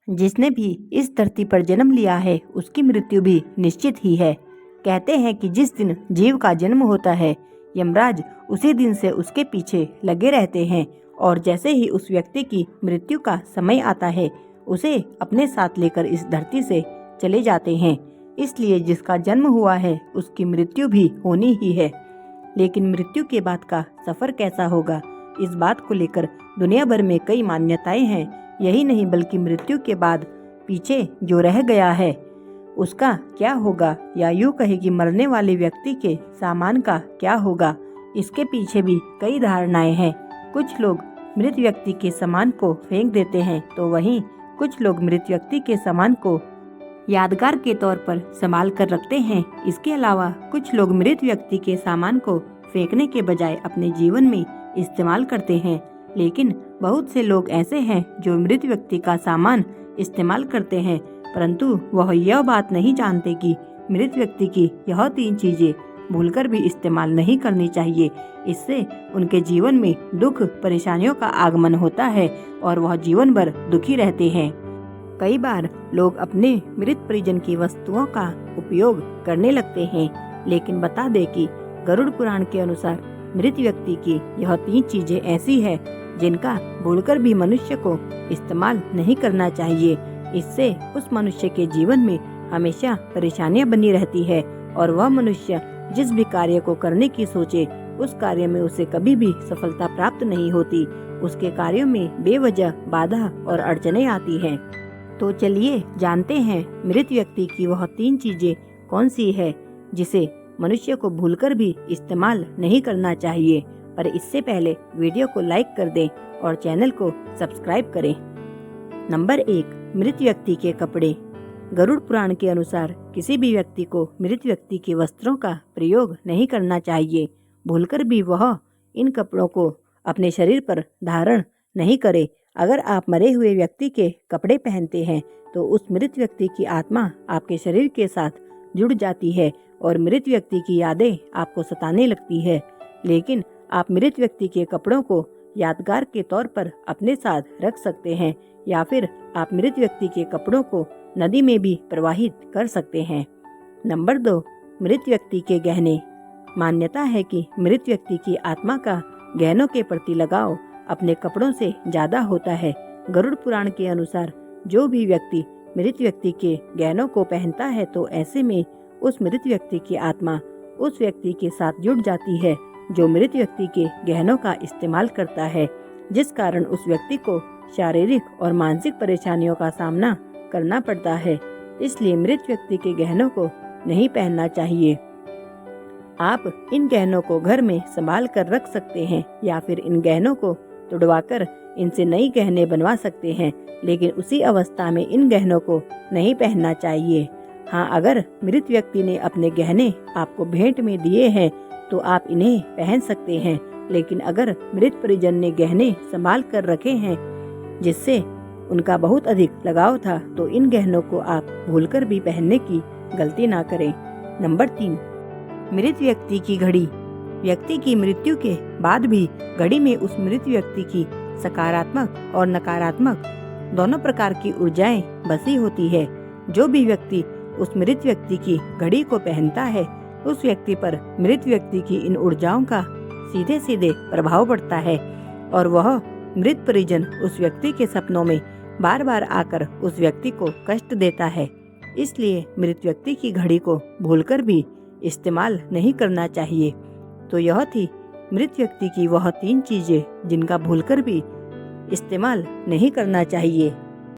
जिसने भी इस धरती पर जन्म लिया है उसकी मृत्यु भी निश्चित ही है। कहते हैं कि जिस दिन जीव का जन्म होता है यमराज उसी दिन से उसके पीछे लगे रहते हैं और जैसे ही उस व्यक्ति की मृत्यु का समय आता है उसे अपने साथ लेकर इस धरती से चले जाते हैं। इसलिए जिसका जन्म हुआ है उसकी मृत्यु भी होनी ही है। लेकिन मृत्यु के बाद का सफर कैसा होगा, इस बात को लेकर दुनिया भर में कई मान्यताएं हैं। यही नहीं बल्कि मृत्यु के बाद पीछे जो रह गया है उसका क्या होगा, या यूँ कहे कि मरने वाले व्यक्ति के सामान का क्या होगा, इसके पीछे भी कई धारणाएं हैं। कुछ लोग मृत व्यक्ति के सामान को फेंक देते हैं तो वहीं कुछ लोग मृत व्यक्ति के सामान को यादगार के तौर पर संभाल कर रखते हैं। इसके अलावा कुछ लोग मृत व्यक्ति के सामान को फेंकने के बजाय अपने जीवन में इस्तेमाल करते हैं। लेकिन बहुत से लोग ऐसे हैं जो मृत व्यक्ति का सामान इस्तेमाल करते हैं परंतु वह यह बात नहीं जानते कि मृत व्यक्ति की यह 3 चीजें भूलकर भी इस्तेमाल नहीं करनी चाहिए। इससे उनके जीवन में दुख परेशानियों का आगमन होता है और वह जीवन भर दुखी रहते हैं। कई बार लोग अपने मृत परिजन की वस्तुओं का उपयोग करने लगते हैं, लेकिन बता दे कि गरुड़ पुराण के अनुसार मृत व्यक्ति की यह 3 चीजें ऐसी है जिनका भूलकर भी मनुष्य को इस्तेमाल नहीं करना चाहिए। इससे उस मनुष्य के जीवन में हमेशा परेशानियां बनी रहती है और वह मनुष्य जिस भी कार्य को करने की सोचे उस कार्य में उसे कभी भी सफलता प्राप्त नहीं होती। उसके कार्यों में बेवजह बाधा और अड़चनें आती हैं। तो चलिए जानते हैं मृत व्यक्ति की वह 3 चीजें कौन सी है जिसे मनुष्य को भूलकर भी इस्तेमाल नहीं करना चाहिए। पर इससे पहले वीडियो को लाइक कर दें और चैनल को सब्सक्राइब करें। नंबर 1, मृत व्यक्ति के कपड़े। गरुड़ पुराण के अनुसार किसी भी व्यक्ति को मृत व्यक्ति के वस्त्रों का प्रयोग नहीं करना चाहिए। भूलकर भी वह इन कपड़ों को अपने शरीर पर धारण नहीं करे। अगर आप मरे हुए व्यक्ति के कपड़े पहनते हैं तो उस मृत व्यक्ति की आत्मा आपके शरीर के साथ जुड़ जाती है और मृत व्यक्ति की यादें आपको सताने लगती है। लेकिन आप मृत व्यक्ति के कपड़ों को यादगार के तौर पर अपने साथ रख सकते हैं या फिर आप मृत व्यक्ति के कपड़ों को नदी में भी प्रवाहित कर सकते हैं। नंबर 2, मृत व्यक्ति के गहने। मान्यता है कि मृत व्यक्ति की आत्मा का गहनों के प्रति लगाव अपने कपड़ों से ज्यादा होता है। गरुड़ पुराण के अनुसार जो भी व्यक्ति मृत व्यक्ति के गहनों को पहनता है तो ऐसे में उस मृत व्यक्ति की आत्मा उस व्यक्ति के साथ जुड़ जाती है जो मृत व्यक्ति के गहनों का इस्तेमाल करता है, जिस कारण उस व्यक्ति को शारीरिक और मानसिक परेशानियों का सामना करना पड़ता है। इसलिए मृत व्यक्ति के गहनों को नहीं पहनना चाहिए। आप इन गहनों को घर में संभाल कर रख सकते हैं या फिर इन गहनों को तुड़वाकर इनसे नई गहने बनवा सकते हैं, लेकिन उसी अवस्था में इन गहनों को नहीं पहनना चाहिए। हाँ, अगर मृत व्यक्ति ने अपने गहने आपको भेंट में दिए हैं तो आप इन्हें पहन सकते हैं, लेकिन अगर मृत परिजन ने गहने संभाल कर रखे हैं जिससे उनका बहुत अधिक लगाव था तो इन गहनों को आप भूलकर भी पहनने की गलती ना करें। नंबर 3, मृत व्यक्ति की घड़ी। व्यक्ति की मृत्यु के बाद भी घड़ी में उस मृत व्यक्ति की सकारात्मक और नकारात्मक दोनों प्रकार की ऊर्जाएं बसी होती है। जो भी व्यक्ति उस मृत व्यक्ति की घड़ी को पहनता है उस व्यक्ति पर मृत व्यक्ति की इन ऊर्जाओं का सीधे सीधे प्रभाव पड़ता है और वह मृत परिजन उस व्यक्ति के सपनों में बार बार आकर उस व्यक्ति को कष्ट देता है। इसलिए मृत व्यक्ति की घड़ी को भूलकर भी इस्तेमाल नहीं करना चाहिए। तो यह थी मृत व्यक्ति की वह 3 चीजें जिनका भूलकर भी इस्तेमाल नहीं करना चाहिए।